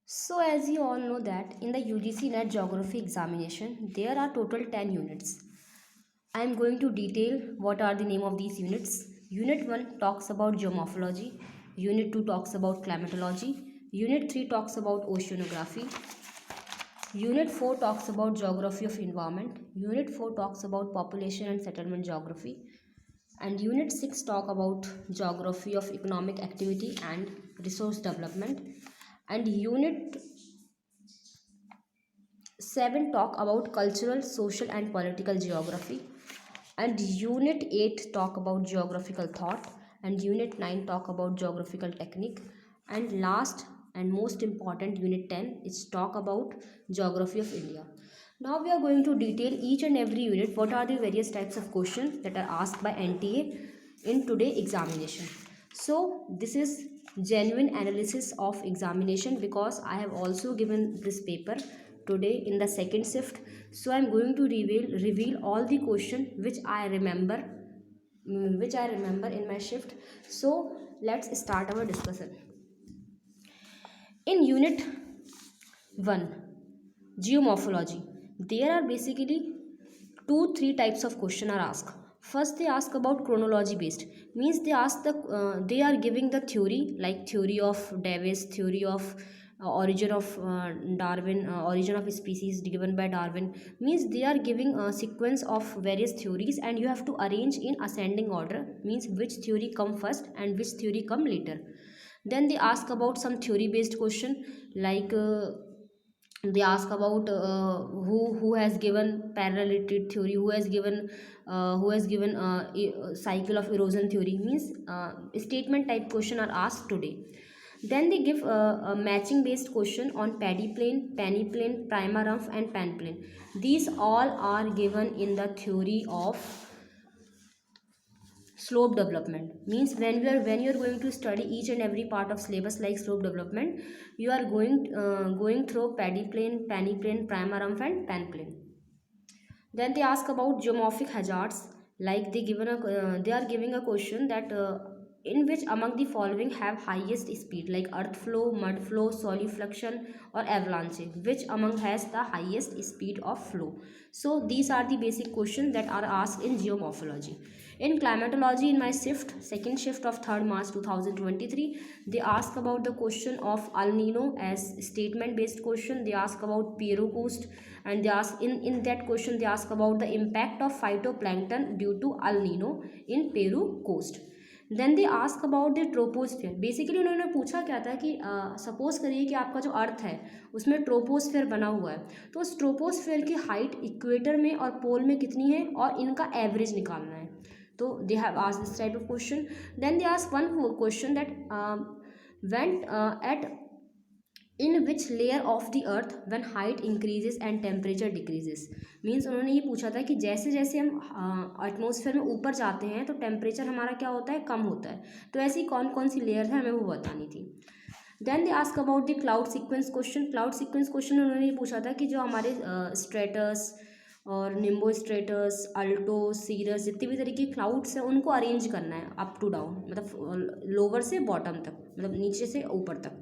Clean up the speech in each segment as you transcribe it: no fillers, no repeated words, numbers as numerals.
So as you all know that in the UGC NET geography examination there are total 10 units. I am going to detail what are the name of these units. Unit 1 talks about geomorphology, Unit 2 talks about climatology, Unit 3 talks about oceanography, Unit 4 talks about geography of environment, Unit 4 talks about population and settlement geography, and Unit 6 talk about geography of economic activity and resource development, and Unit 7 talk about cultural, social and political geography, and Unit 8 talk about geographical thought, and Unit 9 talk about geographical technique, and last and most important Unit 10 is talk about geography of India. Now we are going to detail each and every unit what are the various types of questions that are asked by NTA in today examination. So this is genuine analysis of examination because I have also given this paper today in the second shift. So I am going to reveal all the question which I remember in my shift. So let's start our discussion. In unit 1, geomorphology, there are basically three types of question are asked. First they ask about chronology based, means they are giving the theory like theory of Davis, theory of origin of Darwin, origin of species given by Darwin, means they are giving a sequence of various theories and you have to arrange in ascending order, means which theory come first and which theory come later. Then they ask about some theory based question like they ask about who has given parallelity theory, who has given cycle of erosion theory, means statement type question are asked today. Then they give a matching based question on paddy plain, penny plain, prima rumph and pan plain. These all are given in the theory of slope development, means when you are going to study each and every part of syllabus like slope development, you are going through paddy plane, penny plane, prima rumph and pan plane. Then they ask about geomorphic hazards, like they are giving a question that in which among the following have highest speed, like earth flow, mud flow, solifluction or avalanche, which among has the highest speed of flow. So these are the basic questions that are asked in geomorphology. In climatology, in my second shift of 3rd March 2023, they ask about the question of El Nino as statement based question. They ask about Peru coast, and they ask in that question they ask about the impact of phytoplankton due to El Nino in Peru coast. Then they ask about the troposphere, basically उन्होंने पूछा क्या था कि suppose करिए कि आपका जो अर्थ है उसमें ट्रोपोस्फेयर बना हुआ है, तो उस ट्रोपोस्फेयर की हाइट इक्वेटर में और पोल में कितनी है और इनका एवरेज निकालना है. तो they have asked this type of question. Then they ask one question that when at in which layer of the earth when height increases and temperature decreases, means उन्होंने ये पूछा था कि जैसे जैसे हम एटमॉस्फेयर में ऊपर जाते हैं तो टेम्परेचर हमारा क्या होता है, कम होता है. तो ऐसी कौन कौन सी लेयर है हमें वो बतानी थी. Then they ask about the cloud sequence question. Cloud sequence question में उन्होंने ये पूछा था कि जो हमारे स्ट्रेटस और निम्बो स्ट्रेटस, अल्टो, सीरस जितनी भी तरीके क्लाउड्स हैं उनको अरेंज करना है अप टू डाउन, मतलब लोअर से बॉटम तक, मतलब नीचे से ऊपर तक.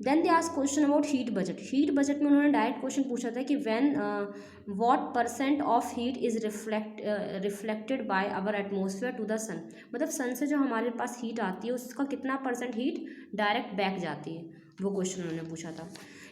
Then they ask question about heat budget. Heat budget में उन्होंने डायरेक्ट क्वेश्चन पूछा था कि when what percent of heat is reflected by our atmosphere to the sun, मतलब सन से जो हमारे पास हीट आती है उसका कितना परसेंट हीट डायरेक्ट बैक जाती है, वो क्वेश्चन उन्होंने पूछा था.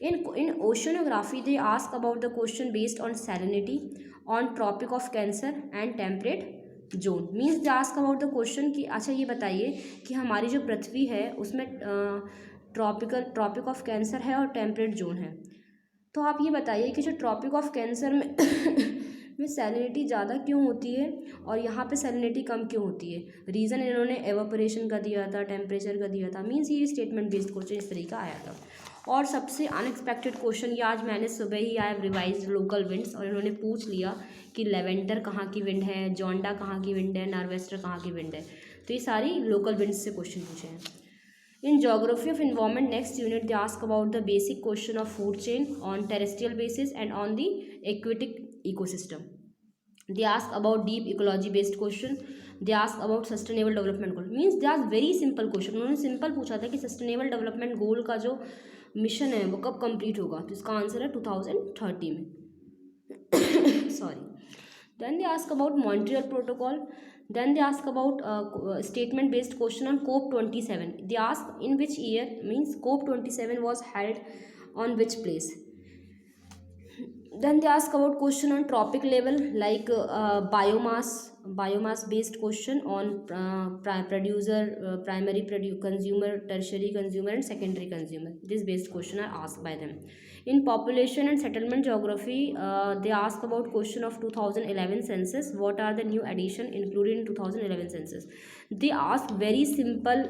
In oceanography they ask about the question based on salinity on tropic of cancer and temperate zone, means they ask about the question कि अच्छा ये बताइए कि हमारी जो पृथ्वी है उसमें ट्रॉपिक ऑफ कैंसर है और टेम्परेट जोन है. तो आप ये बताइए कि जो ट्रॉपिक ऑफ कैंसर में में सैलिनिटी ज़्यादा क्यों होती है और यहाँ पे सैलिनिटी कम क्यों होती है. रीज़न इन्होंने एवापोरेशन का दिया था, टेम्परेचर का दिया था, मीन्स ये स्टेटमेंट बेस्ड क्वेश्चन इस तरीका आया था. और सबसे अनएक्सपेक्टेड क्वेश्चन ये आज मैंने सुबह ही I have revise local winds, और इन्होंने पूछ लिया कि लेवेंटर कहाँ की विंड है, जोंडा कहाँ की विंड है, नॉर्वेस्टर कहाँ की विंड है. तो ये सारी लोकल विंड्स से क्वेश्चन पूछे हैं. In geography of environment, next unit they ask about the basic question of food chain on terrestrial basis and on the aquatic ecosystem. They ask about deep ecology based question. They ask about sustainable development goal. Means they ask very simple question. उन्होंने simple पूछा था कि sustainable development goal का जो mission है वो कब complete होगा, तो इसका आंसर है 2030 में। Sorry. Then they ask about Montreal Protocol. Then they ask about statement-based question on COP27. They ask in which year, means COP27 was held on which place. Then they ask about question on tropic level, like biomass based question on primary consumer, tertiary consumer and secondary consumer. This based question are asked by them. In population and settlement geography, they ask about question of 2011 census. What are the new addition included in 2011 census? They ask very simple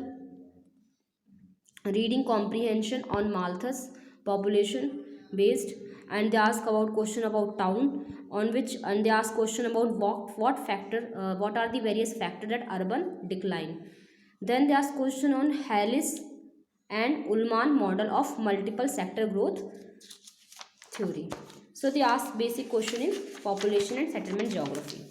reading comprehension on Malthus population based, and they ask about question about town on which, and they ask question about what factor, what are the various factors that urban decline. Then they ask question on Harris and Ullman model of multiple sector growth theory. So they ask basic question in population and settlement geography.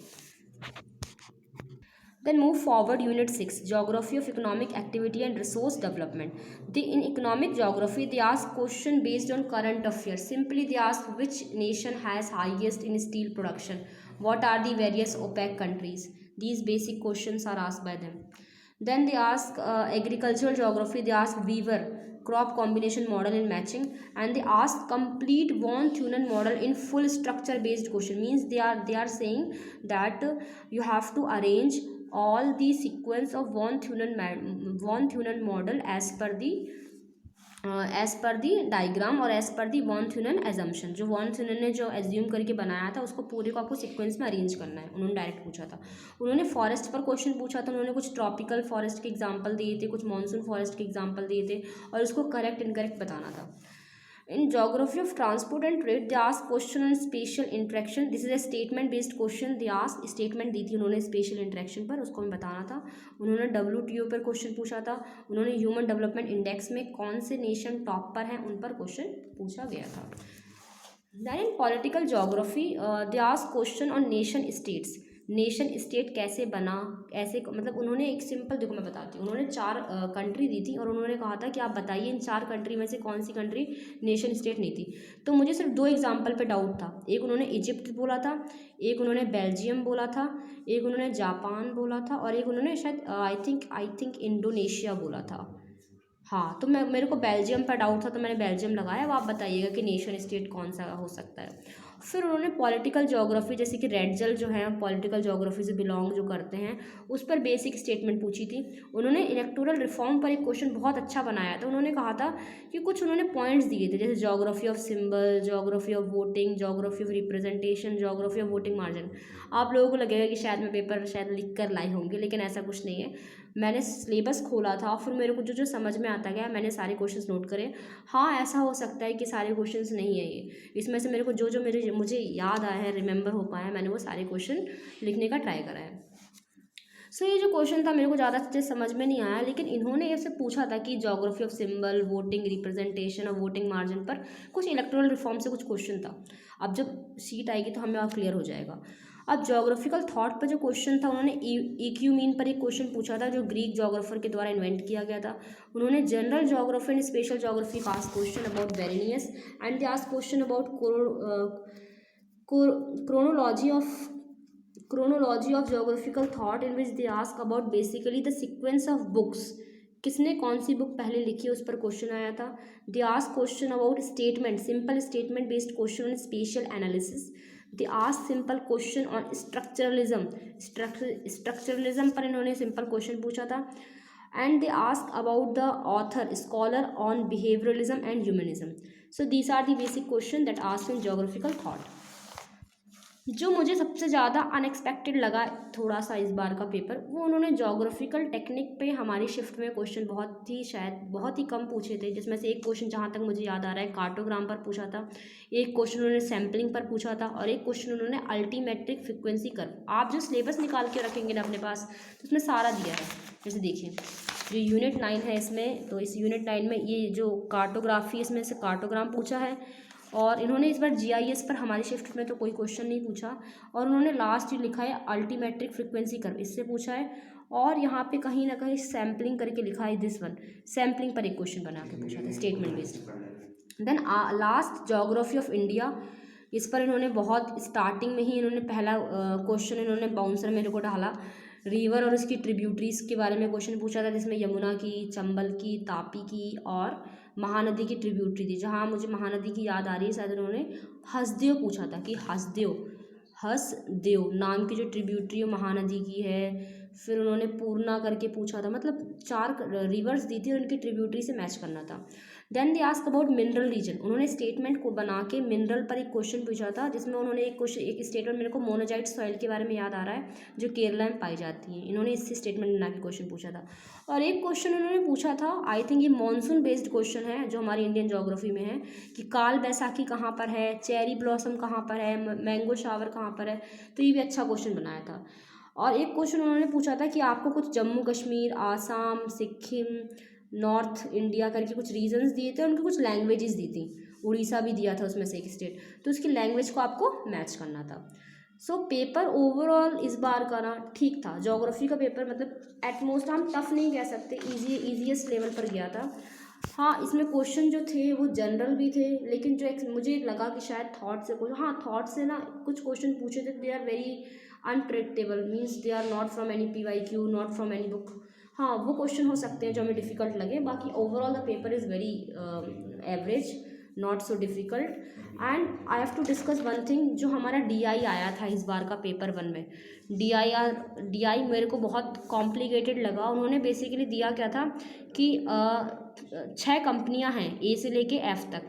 Then move forward, Unit 6, Geography of Economic Activity and Resource Development. In economic geography, they ask question based on current affairs. Simply they ask which nation has highest in steel production. What are the various OPEC countries? These basic questions are asked by them. Then they ask agricultural geography, they ask Weaver crop combination model in matching, and they ask complete von Thunen model in full structure based question. Means they are saying that you have to arrange all the sequence of von Thunen model as per the diagram और as per दी von थ्यूनन assumption. जो von थ्यूनन ने जो assume करके बनाया था उसको पूरे को आपको सीक्वेंस में अरेंज करना है. उन्होंने डायरेक्ट पूछा था. उन्होंने फॉरेस्ट पर क्वेश्चन पूछा था. उन्होंने कुछ ट्रॉपिकल फॉरेस्ट के एग्जांपल दिए थे, कुछ मॉनसून फॉरेस्ट के एग्जांपल दिए थे और उसको करेक्ट इनकरेक्ट बताना था. In geography of transport and trade, they ask question on spatial interaction. This is a statement based question. They ask statement दी थी उन्होंने spatial interaction पर, उसको हमें बताना था. उन्होंने WTO पर क्वेश्चन पूछा था. उन्होंने ह्यूमन डेवलपमेंट इंडेक्स में कौन से नेशन टॉप पर हैं उन पर क्वेश्चन पूछा गया था. Then in political geography, they ask question on nation states. Nation state कैसे बना, ऐसे मतलब उन्होंने एक सिंपल, देखो मैं बताती हूँ. उन्होंने 4 कंट्री दी थी और उन्होंने कहा था कि आप बताइए इन 4 कंट्री में से कौन सी कंट्री नेशन स्टेट नहीं थी. तो मुझे सिर्फ 2 एग्जांपल पे डाउट था. एक उन्होंने इजिप्ट बोला था, एक उन्होंने बेल्जियम बोला था, एक उन्होंने जापान बोला था और एक उन्होंने शायद आई थिंक इंडोनेशिया बोला था. हाँ, तो मेरे को बेल्जियम पर डाउट था तो मैंने बेल्जियम लगाया. अब आप बताइएगा कि नेशन स्टेट कौन सा हो सकता है. फिर उन्होंने पॉलिटिकल ज्योग्राफी, जैसे कि रेडजल जो है पॉलिटिकल ज्योग्राफी से बिलोंग जो करते हैं, उस पर बेसिक स्टेटमेंट पूछी थी. उन्होंने इलेक्टोरल रिफॉर्म पर एक क्वेश्चन बहुत अच्छा बनाया था. उन्होंने कहा था कि कुछ उन्होंने पॉइंट्स दिए थे, जैसे geography of symbol, geography of voting, geography of representation, geography of voting margin. आप लोगों को लगेगा कि शायद मैं पेपर शायद लिख कर लाई होंगी, लेकिन ऐसा कुछ नहीं है. मैंने सिलेबस खोला था, फिर मेरे को जो जो समझ में आता गया मैंने सारे क्वेश्चंस नोट करे. हाँ, ऐसा हो सकता है कि सारे क्वेश्चंस नहीं है ये, इसमें से मेरे को जो जो मुझे याद आया है, रिमेंबर हो पाया, मैंने वो सारे क्वेश्चन लिखने का ट्राई करा है. सो ये जो क्वेश्चन था मेरे को ज़्यादा अच्छे समझ में नहीं आया, लेकिन इन्होंने ऐसे पूछा था कि geography of symbol, voting representation और वोटिंग मार्जिन पर कुछ इलेक्टोरल रिफॉर्म से कुछ क्वेश्चन था. अब जब सीट आएगी तो हमें और क्लियर हो जाएगा. अब ज्योग्राफिकल थॉट पर जो क्वेश्चन था, उन्होंने इक्यूमीन पर एक क्वेश्चन पूछा था जो ग्रीक ज्योग्राफर के द्वारा इन्वेंट किया गया था. उन्होंने general geography and special geography का ask question about Varenius, and they ask question about chronology of geographical thought, in which they ask about basically the sequence of books. किसने कौन सी book पहले लिखी है उस पर क्वेश्चन आया था. They ask question about statement, simple statement based question on spatial analysis. They ask simple question on structuralism, structuralism पर इन्होंने सिंपल क्वेश्चन पूछा था. And they ask about the author scholar on behaviouralism and humanism. So these are the basic question that ask in geographical thought. जो मुझे सबसे ज़्यादा unexpected लगा थोड़ा सा इस बार का पेपर, वो उन्होंने ज्योग्राफिकल टेक्निक पे हमारी शिफ्ट में क्वेश्चन बहुत ही कम पूछे थे. जिसमें से एक क्वेश्चन जहाँ तक मुझे याद आ रहा है कार्टोग्राम पर पूछा था, एक क्वेश्चन उन्होंने सैम्पलिंग पर पूछा था और एक क्वेश्चन उन्होंने अल्टीमेट्रिक फ्रिक्वेंसी कर्व. आप जो सिलेबस निकाल के रखेंगे ना अपने पास, तो उसमें सारा दिया है. जैसे देखिए जो यूनिट 9 है इसमें, तो इस यूनिट 9 में ये जो कार्टोग्राफी, इसमें से कार्टोग्राम पूछा है. और इन्होंने इस बार GIS पर हमारी शिफ्ट में तो कोई क्वेश्चन नहीं पूछा. और उन्होंने लास्ट लिखा है अल्टीमेट्रिक फ्रिक्वेंसी कर्व, इससे पूछा है. और यहाँ पे कहीं ना कहीं सैम्पलिंग करके लिखा है, दिस वन सैम्पलिंग पर एक क्वेश्चन बना के पूछा था statement based. Then last geography of India, इस पर इन्होंने बहुत स्टार्टिंग में ही इन्होंने पहला क्वेश्चन इन्होंने बाउंसर मेरे को डाला, रिवर और उसकी ट्रिब्यूटरीज के बारे में क्वेश्चन पूछा था, जिसमें यमुना की, चंबल की, तापी की और महानदी की ट्रिब्यूटरी थी। जहाँ मुझे महानदी की याद आ रही है, शायद उन्होंने हसदेव पूछा था कि हसदेव नाम की जो ट्रिब्यूटरी है महानदी की है। फिर उन्होंने पूर्णा करके पूछा था, मतलब 4 रिवर्स दी थी और उनकी ट्रिब्यूटरी से मैच करना था। Then they ask about mineral region, उन्होंने स्टेटमेंट को बना के मिनरल पर एक क्वेश्चन पूछा था, जिसमें उन्होंने एक स्टेटमेंट, मेरे को मोनोजाइट सॉइल के बारे में याद आ रहा है जो केरला में पाई जाती है, इन्होंने इससे स्टेटमेंट बना के क्वेश्चन पूछा था। और एक क्वेश्चन उन्होंने पूछा था, आई थिंक ये मानसून बेस्ड क्वेश्चन है जो हमारी इंडियन ज्योग्राफी में है, कि काल बैसाखी कहाँ पर है, चेरी ब्लॉसम कहाँ पर है, मैंगो शावर कहाँ पर है। तो ये भी अच्छा क्वेश्चन बनाया था। और एक क्वेश्चन उन्होंने पूछा था कि आपको कुछ जम्मू कश्मीर, आसाम, सिक्किम, नॉर्थ इंडिया करके कुछ रीजन्स दिए थे, उनकी कुछ लैंग्वेजेस दी थी, उड़ीसा भी दिया था उसमें से एक स्टेट, तो उसकी लैंग्वेज को आपको मैच करना था। सो पेपर ओवरऑल इस बार का ना ठीक था, ज्योग्राफी का पेपर मतलब एटमोस्ट हम टफ नहीं कह सकते, ईजीएस्ट लेवल पर गया था। हाँ, इसमें क्वेश्चन जो थे वो जनरल भी थे, लेकिन जो मुझे लगा कि शायद थॉट से कुछ, हाँ थॉट से ना कुछ क्वेश्चन पूछे थे, they are very unpredictable, means they are not from any PYQ, not from any book. हाँ, वो क्वेश्चन हो सकते हैं जो हमें डिफ़िकल्ट लगे, बाकी overall the paper is very average, not so difficult. And I have to discuss one thing, जो हमारा DI आया था इस बार का पेपर 1 में, DI मेरे को बहुत कॉम्प्लिकेटेड लगा। उन्होंने बेसिकली दिया क्या था कि 6 कंपनियां हैं A से लेके F तक,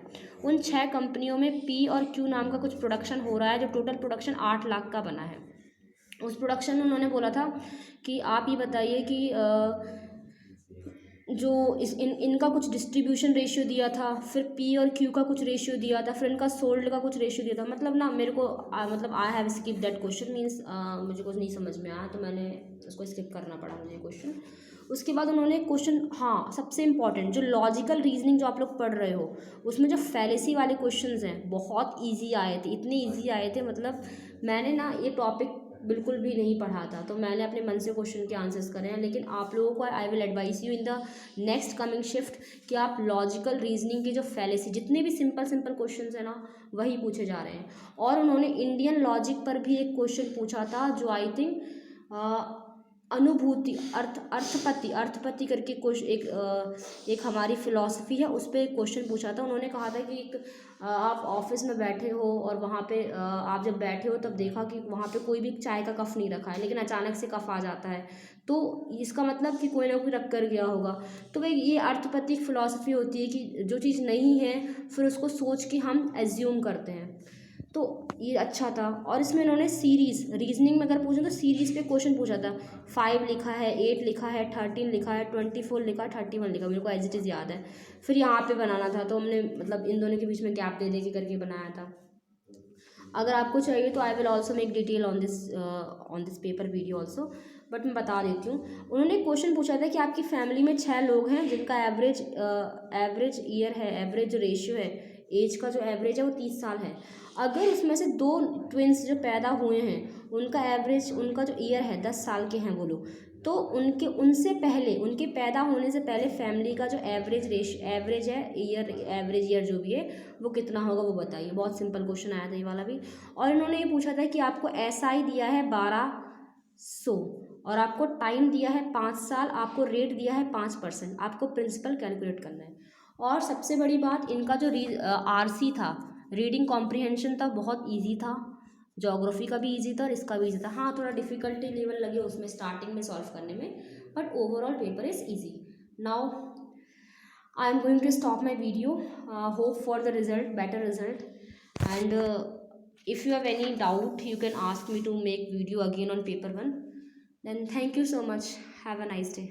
उन 6 कंपनियों में P और Q नाम का कुछ प्रोडक्शन हो रहा है, जो टोटल प्रोडक्शन 8 लाख का बना है। उस प्रोडक्शन में उन्होंने बोला था कि आप ये बताइए कि जो इनका कुछ डिस्ट्रीब्यूशन रेशियो दिया था, फिर P और Q का कुछ रेशियो दिया था, फिर इनका सोल्ड का कुछ रेशियो दिया था। मतलब ना मेरे को मतलब I have skip that question, means मुझे कुछ नहीं समझ में आया, तो मैंने उसको स्किप करना पड़ा मुझे क्वेश्चन। उसके बाद उन्होंने क्वेश्चन, हाँ सबसे इंपॉर्टेंट जो लॉजिकल रीजनिंग जो आप लोग पढ़ रहे हो, उसमें जो फैलेसी वाले क्वेश्चंस हैं बहुत इजी आए थे, इतने इजी आए थे, मतलब मैंने ना ये टॉपिक बिल्कुल भी नहीं पढ़ा था, तो मैंने अपने मन से क्वेश्चन के आंसर्स करे हैं। लेकिन आप लोगों को I will advice you in the next coming shift कि आप लॉजिकल रीजनिंग के जो फैलेसी, जितने भी सिंपल क्वेश्चन है ना, वही पूछे जा रहे हैं। और उन्होंने इंडियन लॉजिक पर भी एक क्वेश्चन पूछा था, जो आई थिंक अनुभूति अर्थपति करके एक हमारी फिलॉसफी है, उस पर एक क्वेश्चन पूछा था। उन्होंने कहा था कि आप ऑफिस में बैठे हो और वहाँ पे आप जब बैठे हो तब देखा कि वहाँ पे कोई भी चाय का कप नहीं रखा है, लेकिन अचानक से कप आ जाता है, तो इसका मतलब कि कोई ना कोई रख कर गया होगा। तो भाई ये अर्थपति फिलॉसफी होती है कि जो चीज़ नहीं है फिर उसको सोच के हम एज्यूम करते हैं, तो ये अच्छा था। और इसमें इन्होंने सीरीज़ रीजनिंग में अगर पूछें तो सीरीज़ पे क्वेश्चन पूछा था, 5 लिखा है, 8 लिखा है, 13 लिखा है, 24 लिखा, 31 लिखा, मेरे को एज इट इज़ याद है। फिर यहाँ पे बनाना था, तो हमने मतलब इन दोनों के बीच में गैप दे दे के करके बनाया था। अगर आपको चाहिए तो I will also make detail on this paper video also, but मैं बता देती हूँ। उन्होंने क्वेश्चन पूछा था कि आपकी फैमिली में 6 लोग हैं जिनका एवरेज ईयर है, एवरेज जो रेशियो है, एज का जो एवरेज है वो 30 साल है। अगर उसमें से 2 ट्विंस जो पैदा हुए हैं उनका एवरेज, उनका जो ईयर है 10 साल के हैं वो लोग, तो उनसे पहले, उनके पैदा होने से पहले फैमिली का जो एवरेज है, एवरेज ईयर जो भी है वो कितना होगा वो बताइए। बहुत सिंपल क्वेश्चन आया था ये वाला भी। और इन्होंने ये पूछा था कि आपको SI दिया है 1200 और आपको टाइम दिया है 5 साल, आपको रेट दिया है 5%, आपको प्रिंसिपल कैलकुलेट करना है। और सबसे बड़ी बात, इनका जो RC था, रीडिंग कॉम्प्रिहेंशन था, बहुत ईजी था, ज्योग्राफी का भी इजी था और इसका भी इजी था। हाँ, थोड़ा डिफिकल्टी लेवल लगे उसमें स्टार्टिंग में सॉल्व करने में, but overall paper is easy. Now I am going to stop my video, hope for the result, better result, and if you have any doubt you can ask me to make video again on paper 1. Then thank you so much, have a nice day.